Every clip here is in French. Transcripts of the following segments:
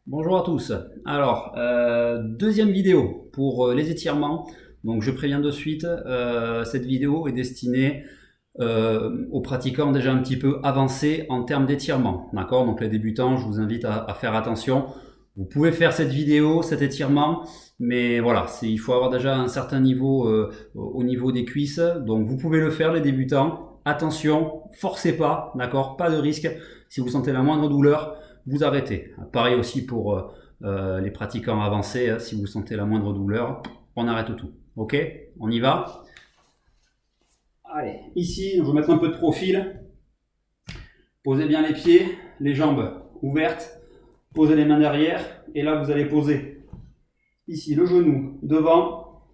Bonjour à tous. Alors, deuxième vidéo pour les étirements. Donc, je préviens de suite, cette vidéo est destinée aux pratiquants déjà un petit peu avancés en termes d'étirement. D'accord? Donc, les débutants, je vous invite à faire attention. Vous pouvez faire cette vidéo, cet étirement, mais voilà, il faut avoir déjà un certain niveau au niveau des cuisses. Donc, vous pouvez le faire, les débutants. Attention, forcez pas, d'accord? Pas de risque. Si vous sentez la moindre douleur, vous arrêtez. Pareil aussi pour les pratiquants avancés, hein, si vous sentez la moindre douleur, on arrête tout. Ok? On y va? Allez, ici, je vais mettre un peu de profil. Posez bien les pieds, les jambes ouvertes. Posez les mains derrière. Et là, vous allez poser ici le genou devant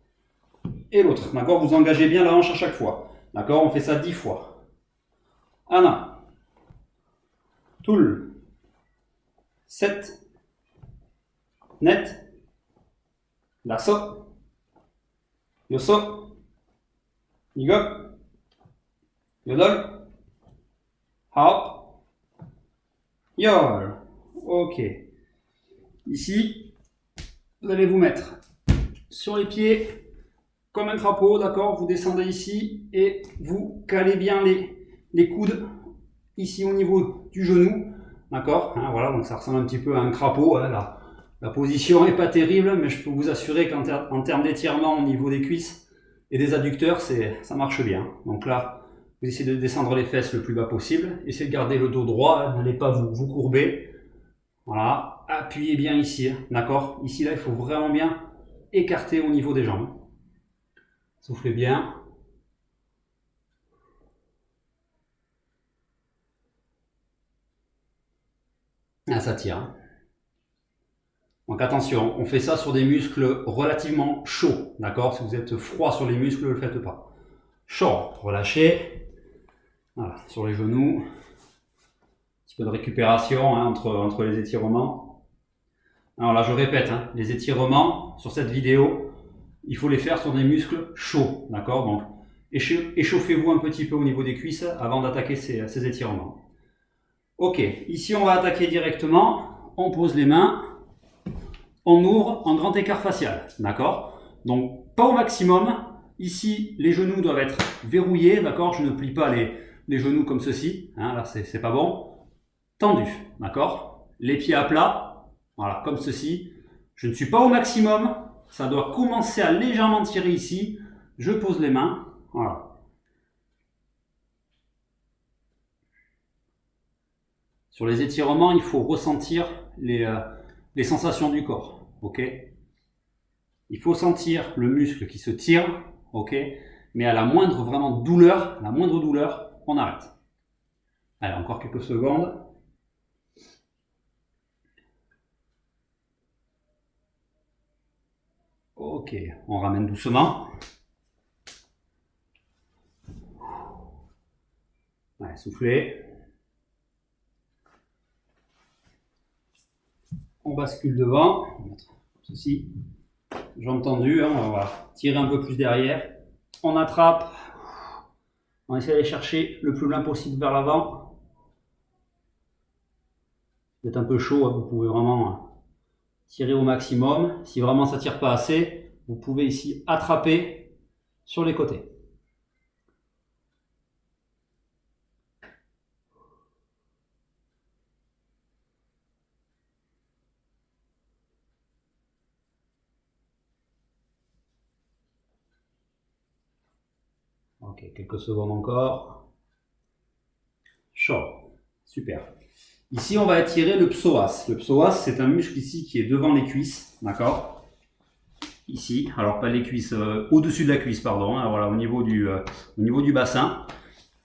et l'autre. D'accord? Vous engagez bien la hanche à chaque fois. D'accord? On fait ça 10 fois. Anna. Toul. 7. Net. Lasso. Yosso. Yigop. Yodol. Hop. Yol. Ok. Ici, vous allez vous mettre sur les pieds comme un crapaud, d'accord? Vous descendez ici et vous calez bien les coudes ici au niveau du genou, d'accord? Hein, voilà, donc ça ressemble un petit peu à un crapaud. Hein, la position n'est pas terrible, mais je peux vous assurer qu'en termes d'étirement au niveau des cuisses et des adducteurs, ça marche bien. Donc là, vous essayez de descendre les fesses le plus bas possible. Essayez de garder le dos droit, hein, n'allez pas vous courber. Voilà, appuyez bien ici, hein, d'accord? Ici, là, il faut vraiment bien écarter au niveau des jambes. Soufflez bien. Ah, ça tire. Hein. Donc attention, on fait ça sur des muscles relativement chauds, d'accord? Si vous êtes froid sur les muscles, ne le faites pas. Chaud, relâchez. Voilà, sur les genoux. Un petit peu de récupération hein, entre les étirements. Alors là, je répète, hein, les étirements sur cette vidéo, il faut les faire sur des muscles chauds, d'accord? Donc échauffez-vous un petit peu au niveau des cuisses avant d'attaquer ces étirements. Ok, ici on va attaquer directement. On pose les mains. On ouvre en grand écart facial, d'accord? Donc pas au maximum. Ici, les genoux doivent être verrouillés, d'accord? Je ne plie pas les genoux comme ceci, hein, là c'est pas bon. Tendu, d'accord? Les pieds à plat, voilà, comme ceci. Je ne suis pas au maximum, ça doit commencer à légèrement tirer ici. Je pose les mains, voilà. Sur les étirements, il faut ressentir les sensations du corps, ok? Il faut sentir le muscle qui se tire, ok? Mais à la moindre vraiment douleur, on arrête. Allez, encore quelques secondes. Ok, on ramène doucement. Allez, soufflez. On bascule devant. On va mettre ceci. Jambes tendues, hein, on va tirer un peu plus derrière. On attrape. On essaie d'aller chercher le plus loin possible vers l'avant. Vous êtes un peu chaud, hein, vous pouvez vraiment tirer au maximum. Si vraiment ça ne tire pas assez, vous pouvez ici attraper sur les côtés. Ok, quelques secondes encore. Chaud. Super. Ici, on va étirer le psoas. Le psoas, c'est un muscle ici qui est devant les cuisses, d'accord? Ici, alors pas les cuisses, au-dessus de la cuisse, pardon, hein, voilà, au niveau du bassin.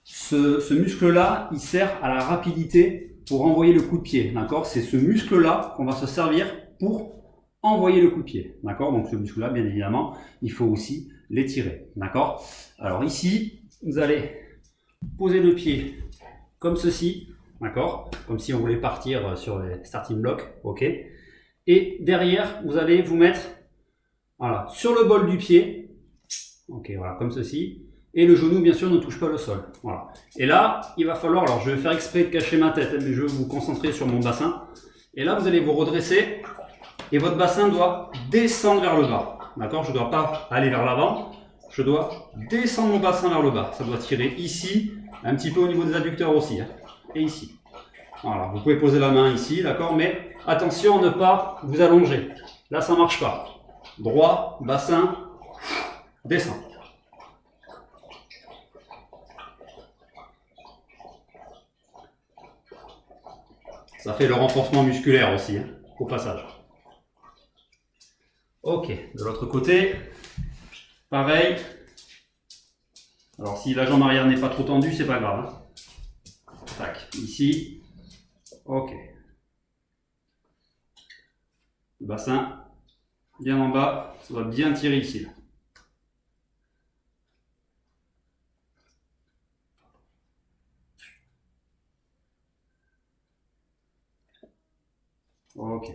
Ce muscle-là, il sert à la rapidité pour envoyer le coup de pied, d'accord? C'est ce muscle-là qu'on va se servir pour envoyer le coup de pied, d'accord? Donc ce muscle-là, bien évidemment, il faut aussi l'étirer, d'accord? Alors ici, vous allez poser le pied comme ceci, d'accord? Comme si on voulait partir sur les starting blocks, ok? Et derrière, vous allez vous mettre voilà, sur le bol du pied, ok, voilà, comme ceci. Et le genou, bien sûr, ne touche pas le sol. Voilà. Et là, il va falloir, alors je vais faire exprès de cacher ma tête, mais je vais vous concentrer sur mon bassin. Et là, vous allez vous redresser et votre bassin doit descendre vers le bas. D'accord? Je ne dois pas aller vers l'avant, je dois descendre mon bassin vers le bas. Ça doit tirer ici, un petit peu au niveau des adducteurs aussi, hein, et ici. Voilà, vous pouvez poser la main ici, d'accord? Mais attention à ne pas vous allonger. Là, ça ne marche pas. Droit, bassin, descend. Ça fait le renforcement musculaire aussi, hein, au passage. Ok, de l'autre côté, pareil. Alors si la jambe arrière n'est pas trop tendue, c'est pas grave. Hein. Tac, ici. Ok. Le bassin bien en bas, ça va bien tirer ici. Là. Ok.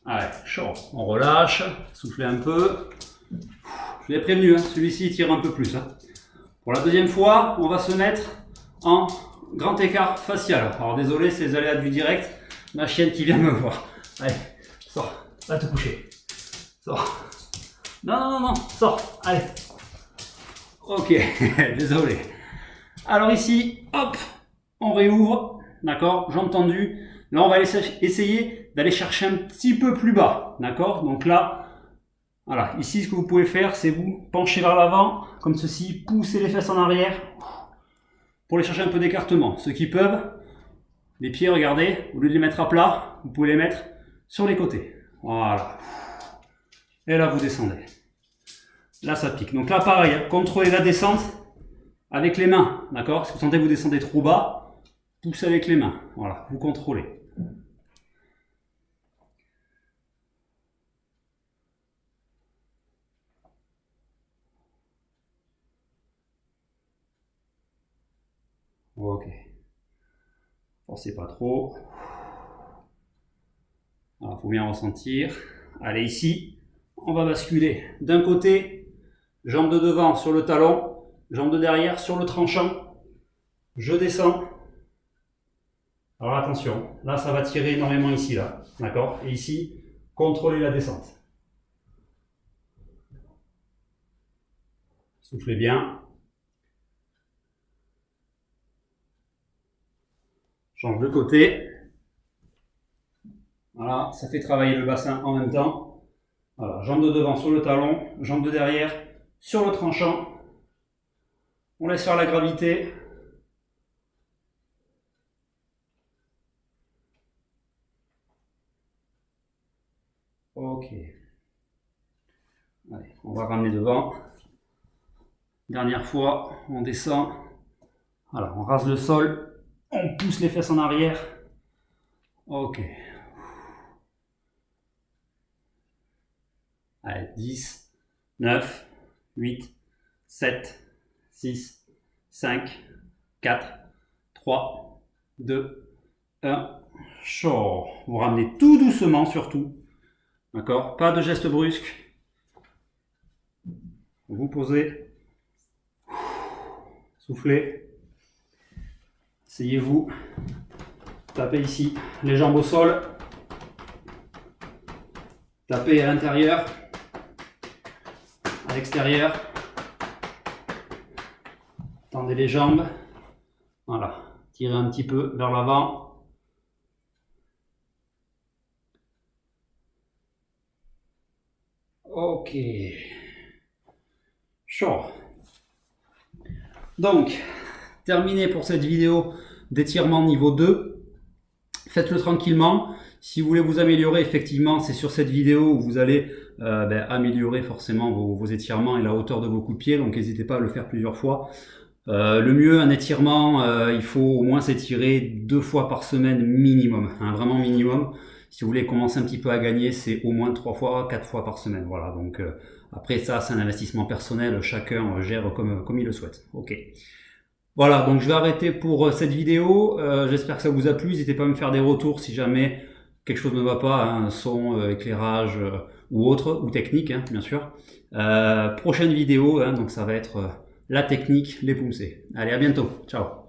Allez, chaud. On relâche, soufflez un peu. Je l'ai prévenu, hein, celui-ci tire un peu plus. Hein. Pour la deuxième fois, on va se mettre en grand écart facial. Alors désolé, c'est les aléas du direct. Ma chienne qui vient me voir. Allez, sors, va te coucher. Sors. Non, non, non, non, sors, allez. Ok, désolé. Alors ici, hop, on réouvre. D'accord, jambes tendues. Là, on va essayer d'aller chercher un petit peu plus bas. D'accord, donc là, voilà. Ici, ce que vous pouvez faire, c'est vous pencher vers l'avant, comme ceci, pousser les fesses en arrière pour aller chercher un peu d'écartement. Ceux qui peuvent, les pieds, regardez, au lieu de les mettre à plat, vous pouvez les mettre sur les côtés. Voilà. Et là, vous descendez. Là, ça pique. Donc là, pareil, contrôlez la descente avec les mains. D'accord? Si vous sentez que vous descendez trop bas, poussez avec les mains. Voilà, vous contrôlez. Ok. Forcez pas trop. Il faut bien ressentir. Allez, ici, on va basculer d'un côté, jambe de devant sur le talon, jambe de derrière sur le tranchant. Je descends. Alors attention, là ça va tirer énormément ici, là. D'accord? Et ici, contrôlez la descente. Soufflez bien. Change de côté. Voilà, ça fait travailler le bassin en même temps. Voilà, jambe de devant sur le talon, jambe de derrière sur le tranchant. On laisse faire la gravité. Ok. Allez, on va ramener devant. Dernière fois, on descend. Voilà, on rase le sol. On pousse les fesses en arrière. Ok. Allez, 10, 9, 8, 7, 6, 5, 4, 3, 2, 1. Chaud. Vous ramenez tout doucement surtout. D'accord? Pas de geste brusque. Vous posez. Soufflez. Asseyez-vous. Tapez ici les jambes au sol. Tapez à l'intérieur. À l'extérieur. Tendez les jambes. Voilà. Tirez un petit peu vers l'avant. Ok. Chaud. Donc, terminé pour cette vidéo d'étirement niveau 2. Faites-le tranquillement. Si vous voulez vous améliorer, effectivement, c'est sur cette vidéo où vous allez améliorer forcément vos étirements et la hauteur de vos coups de pied. Donc, n'hésitez pas à le faire plusieurs fois. Le mieux, un étirement, il faut au moins s'étirer 2 fois par semaine minimum, hein, vraiment minimum. Si vous voulez commencer un petit peu à gagner, c'est au moins 3 fois, 4 fois par semaine. Voilà, donc après ça, c'est un investissement personnel, chacun gère comme il le souhaite. Ok. Voilà, donc je vais arrêter pour cette vidéo. J'espère que ça vous a plu. N'hésitez pas à me faire des retours si jamais quelque chose ne va pas, hein, son, éclairage ou autre, ou technique, hein, bien sûr. Prochaine vidéo, hein, donc ça va être la technique, les poussées. Allez, à bientôt. Ciao.